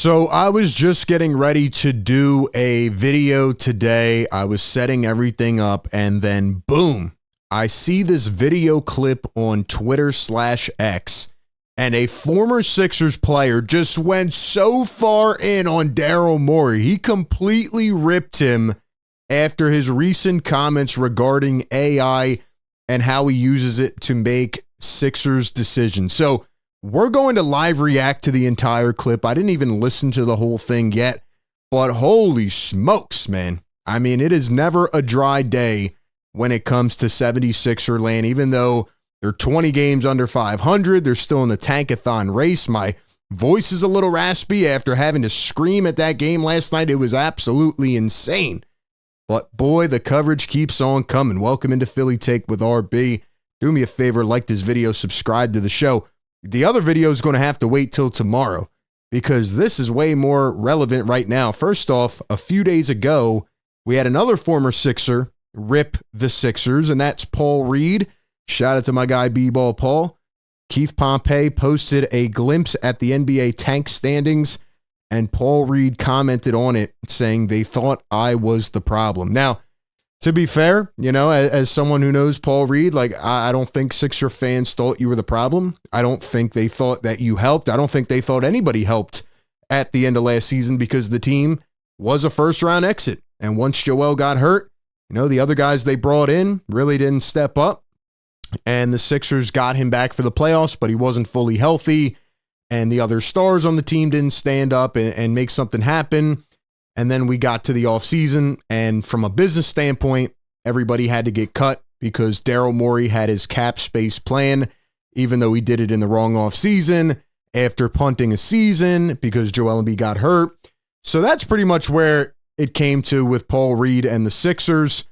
So I was just getting ready to do a video today. I was setting everything up and then boom, I see this video clip on Twitter/X and a former Sixers player just went so far in on Daryl Morey. He completely ripped him after his recent comments regarding AI and how he uses it to make Sixers decisions. So we're going to live react to the entire clip. I didn't even listen to the whole thing yet, but holy smokes, man. I mean, it is never a dry day when it comes to 76er land. Even though they're 20 games under 500, they're still in the tankathon race. My voice is a little raspy after having to scream at that game last night. It was absolutely insane. But boy, the coverage keeps on coming. Welcome into Philly Take with RB. Do me a favor, like this video, subscribe to the show. The other video is going to have to wait till tomorrow because this is way more relevant right now. First off, a few days ago, we had another former Sixer rip the Sixers, and that's Paul Reed. Shout out to my guy B-Ball Paul. Keith Pompey posted a glimpse at the NBA tank standings, and Paul Reed commented on it saying they thought I was the problem. Now, to be fair, you know, as someone who knows Paul Reed, like I don't think Sixer fans thought you were the problem. I don't think they thought that you helped. I don't think they thought anybody helped at the end of last season because the team was a first-round exit. And once Joel got hurt, you know, the other guys they brought in really didn't step up. And the Sixers got him back for the playoffs, but he wasn't fully healthy. And the other stars on the team didn't stand up and make something happen. And then we got to the offseason, and from a business standpoint, everybody had to get cut because Daryl Morey had his cap space plan, even though he did it in the wrong offseason after punting a season because Joel Embiid got hurt. So that's pretty much where it came to with Paul Reed and the Sixers.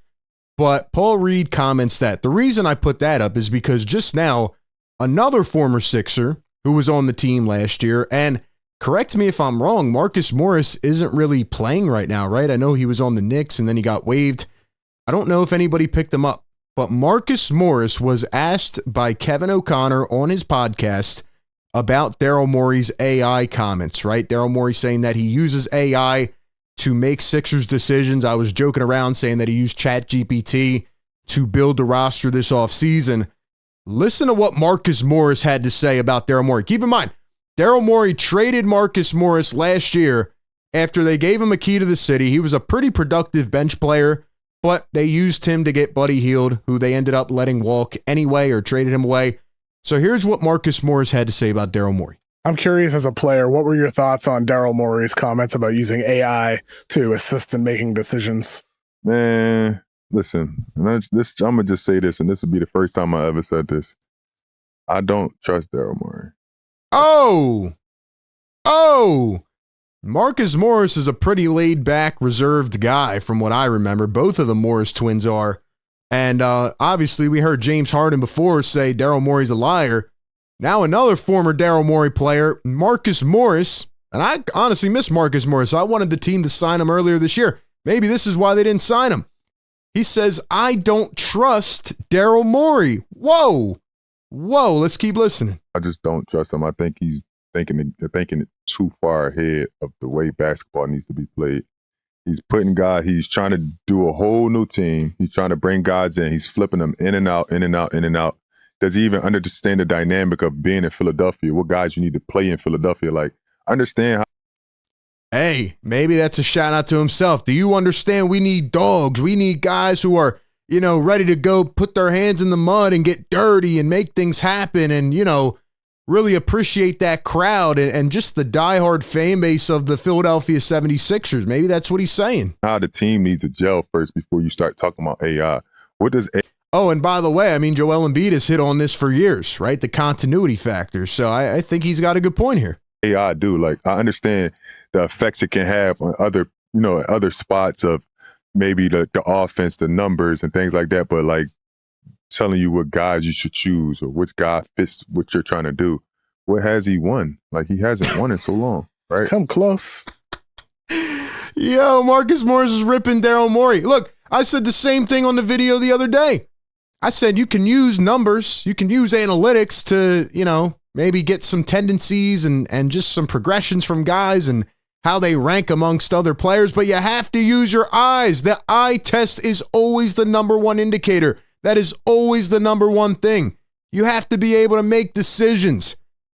But Paul Reed comments that the reason I put that up is because just now, another former Sixer who was on the team last year, and correct me if I'm wrong, Marcus Morris isn't really playing right now, right? I know he was on the Knicks and then he got waived. I don't know if anybody picked him up, but Marcus Morris was asked by Kevin O'Connor on his podcast about Daryl Morey's AI comments, right? Daryl Morey saying that he uses AI to make Sixers decisions. I was joking around saying that he used ChatGPT to build the roster this offseason. Listen to what Marcus Morris had to say about Daryl Morey. Keep in mind, Daryl Morey traded Marcus Morris last year after they gave him a key to the city. He was a pretty productive bench player, but they used him to get Buddy Hield, who they ended up letting walk anyway or traded him away. So here's what Marcus Morris had to say about Daryl Morey. I'm curious as a player, what were your thoughts on Daryl Morey's comments about using AI to assist in making decisions? Man, listen, I'm going to just say this, and this will be the first time I ever said this. I don't trust Daryl Morey. Oh, Marcus Morris is a pretty laid-back, reserved guy from what I remember. Both of the Morris twins are. And obviously, we heard James Harden before say Daryl Morey's a liar. Now another former Daryl Morey player, Marcus Morris, and I honestly miss Marcus Morris. I wanted the team to sign him earlier this year. Maybe this is why they didn't sign him. He says, I don't trust Daryl Morey. Whoa, let's keep listening. I just don't trust him. I think he's thinking it too far ahead of the way basketball needs to be played. He's trying to do a whole new team. He's trying to bring guys in. He's flipping them in and out, in and out, in and out. Does he even understand the dynamic of being in Philadelphia? What guys you need to play in Philadelphia? Like, understand how. Hey, maybe that's a shout out to himself. Do you understand we need dogs? We need guys who are, you know, ready to go put their hands in the mud and get dirty and make things happen and, you know, really appreciate that crowd and just the diehard fan base of the Philadelphia 76ers. Maybe that's what he's saying. How the team needs to gel first before you start talking about AI. What does AI? Oh, and by the way, I mean, Joel Embiid has hit on this for years, right? The continuity factor. So I think he's got a good point here. AI do. Like, I understand the effects it can have on other spots of maybe the offense, the numbers and things like that. But like telling you what guys you should choose or which guy fits what you're trying to do. What has he won? Like, he hasn't won in so long, right? Come close. Yo, Marcus Morris is ripping Daryl Morey. Look, I said the same thing on the video the other day. I said you can use numbers, you can use analytics to, you know, maybe get some tendencies and just some progressions from guys and how they rank amongst other players, but you have to use your eyes. The eye test is always the number one indicator. That is always the number one thing. You have to be able to make decisions,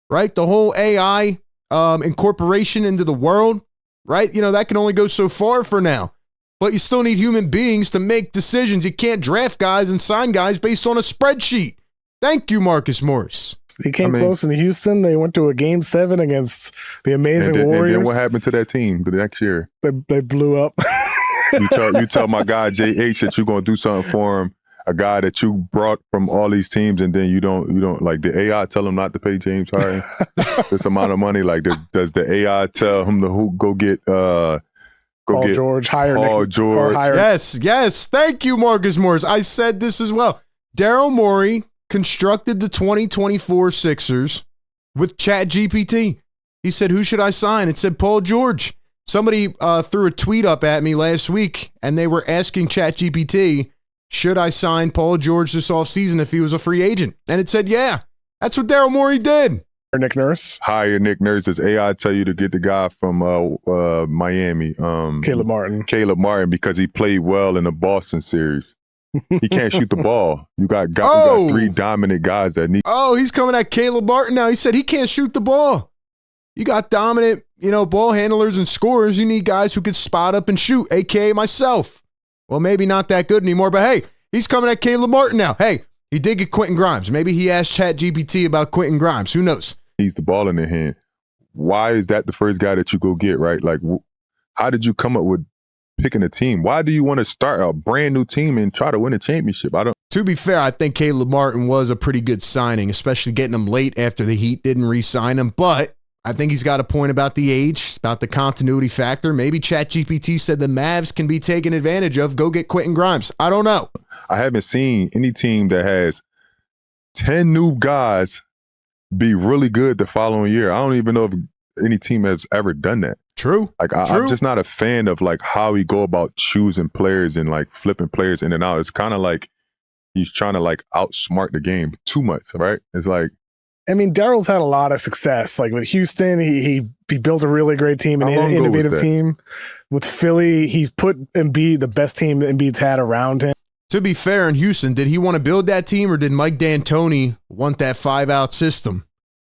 right? The whole AI incorporation into the world, right? You know, that can only go so far for now. But you still need human beings to make decisions. You can't draft guys and sign guys based on a spreadsheet. Thank you, Marcus Morris. He came close in Houston. They went to a Game 7 against the amazing Warriors. And then what happened to that team the next year? They blew up. You tell my guy JH that you're gonna do something for him, a guy that you brought from all these teams, and then you don't like the AI tell him not to pay James Harden this amount of money. Like does the AI tell him to go get Paul George, hire Paul George? Yes. Thank you, Marcus Morris. I said this as well. Daryl Morey constructed the 2024 Sixers with ChatGPT. He said, who should I sign? It said Paul George. Somebody threw a tweet up at me last week, and they were asking ChatGPT, should I sign Paul George this offseason if he was a free agent? And it said, yeah, that's what Daryl Morey did. Nick Nurse. Hire Nick Nurse. Does AI tell you to get the guy from Miami? Caleb Martin, because he played well in the Boston series. He can't shoot the ball. You got three dominant guys that need. Oh, he's coming at Caleb Martin now. He said he can't shoot the ball. You got dominant, ball handlers and scorers. You need guys who could spot up and shoot, a.k.a. myself. Well, maybe not that good anymore, but hey, he's coming at Caleb Martin now. Hey, he did get Quentin Grimes. Maybe he asked ChatGPT about Quentin Grimes. Who knows? Needs the ball in their hand. Why is that the first guy that you go get, right? Like, how did you come up with picking a team? Why do you want to start a brand new team and try to win a championship? To be fair, I think Caleb Martin was a pretty good signing, especially getting him late after the Heat didn't re-sign him. But I think he's got a point about the age, about the continuity factor. Maybe ChatGPT said the Mavs can be taken advantage of. Go get Quentin Grimes. I don't know. I haven't seen any team that has 10 new guys be really good the following year. I don't even know if any team has ever done that. True. Like I'm just not a fan of like how he go about choosing players and like flipping players in and out. It's kind of like he's trying to like outsmart the game too much, right? It's like, I mean, Daryl's had a lot of success. Like with Houston, he built a really great team, an innovative team. With Philly, he's put Embiid, the best team that Embiid's had around him. To be fair, in Houston, did he want to build that team or did Mike D'Antoni want that 5-out system?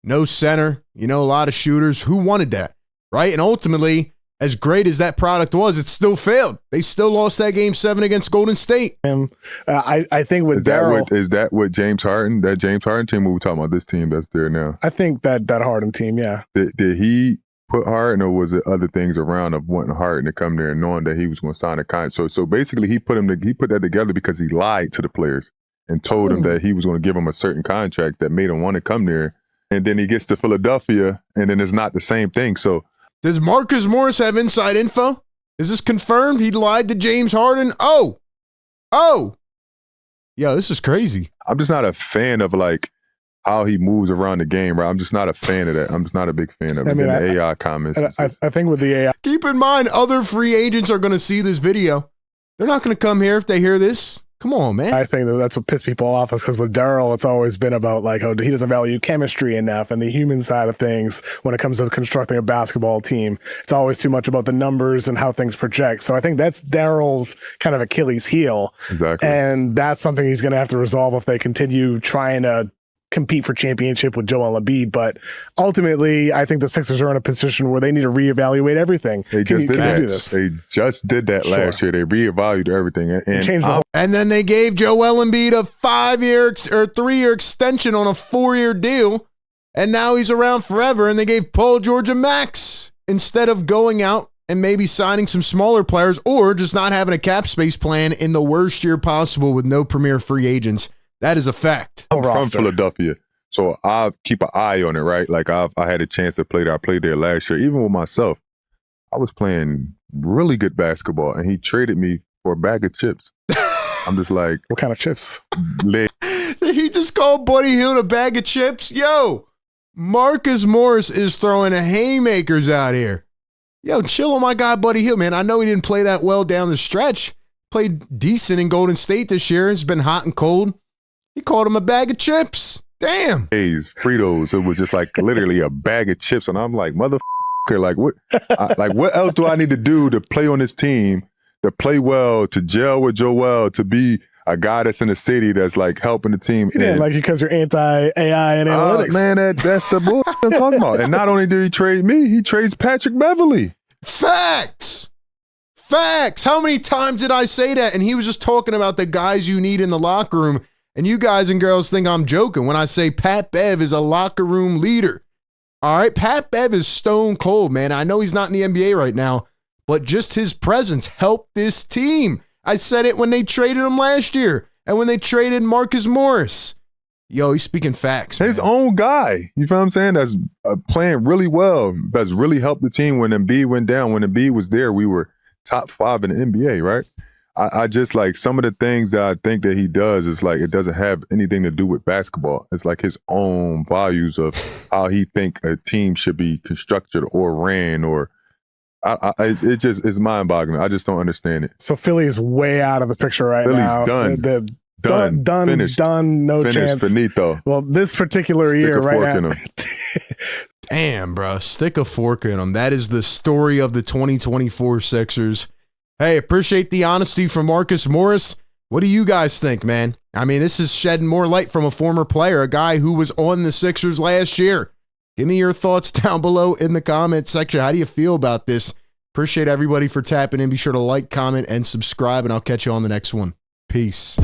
No center, a lot of shooters. Who wanted that, right? And ultimately, as great as that product was, it still failed. They still lost that Game 7 against Golden State. I think with Daryl, is that what James Harden, that James Harden team, we were talking about this team that's there now? I think that Harden team, yeah. Did he put Harden, or was it other things around of wanting Harden to come there and knowing that he was going to sign a contract? So basically, he put that together because he lied to the players and told them that he was going to give them a certain contract that made him want to come there. And then he gets to Philadelphia, and then it's not the same thing. So does Marcus Morris have inside info? Is this confirmed? He lied to James Harden? Oh. Yo, this is crazy. I'm just not a fan of like how he moves around the game, right? I'm just not a fan of that. I'm just not a big fan of it. The AI comments. I think with the AI. Keep in mind, other free agents are going to see this video. They're not going to come here if they hear this. Come on, man. I think that's what pissed people off, is because with Daryl, it's always been about like how he doesn't value chemistry enough and the human side of things when it comes to constructing a basketball team. It's always too much about the numbers and how things project. So I think that's Daryl's kind of Achilles heel. Exactly. And that's something he's going to have to resolve if they continue trying to compete for championship with Joel Embiid. But ultimately, I think the Sixers are in a position where they need to reevaluate everything. They just did that. They just did that last year. They reevaluated everything and then they gave Joel Embiid a 5-year or 3-year extension on a 4-year deal, and now he's around forever. And they gave Paul George a max instead of going out and maybe signing some smaller players or just not having a cap space plan in the worst year possible with no premier free agents. That is a fact. I'm from Philadelphia, so I keep an eye on it, right? Like I had a chance to play there. I played there last year. Even with myself, I was playing really good basketball, and he traded me for a bag of chips. I'm just like, what kind of chips? He just called Buddy Hield a bag of chips? Yo, Marcus Morris is throwing haymakers out here. Yo, chill on my guy Buddy Hield, man. I know he didn't play that well down the stretch. Played decent in Golden State this year. It's been hot and cold. He called him a bag of chips. Damn. Fritos. It was just like literally a bag of chips. And I'm like, okay, like what else do I need to do to play on this team, to play well, to gel with Joel, to be a guy that's in the city that's like helping the team? He didn't like you because you're anti-AI and analytics. Man, that's the bull I'm talking about. And not only did he trade me, he trades Patrick Beverley. Facts. How many times did I say that? And he was just talking about the guys you need in the locker room. And you guys and girls think I'm joking when I say Pat Bev is a locker room leader. All right, Pat Bev is stone cold, man. I know he's not in the NBA right now, but just his presence helped this team. I said it when they traded him last year and when they traded Marcus Morris. Yo, he's speaking facts, man. His own guy. You feel what I'm saying? That's playing really well. That's really helped the team when Embiid went down. When Embiid was there, we were top 5 in the NBA, right? I just like some of the things that I think that he does is like it doesn't have anything to do with basketball. It's like his own values of how he think a team should be constructed or ran, or it just is mind-boggling. I just don't understand it. So Philly is way out of the picture right now. Philly's done. Done, finished. Done, no chance. Finito. Well, this particular year right now. Damn, bro. Stick a fork in them. That is the story of the 2024 Sixers. Hey, appreciate the honesty from Marcus Morris. What do you guys think, man? I mean, this is shedding more light from a former player, a guy who was on the Sixers last year. Give me your thoughts down below in the comment section. How do you feel about this? Appreciate everybody for tapping in. Be sure to like, comment, and subscribe, and I'll catch you on the next one. Peace.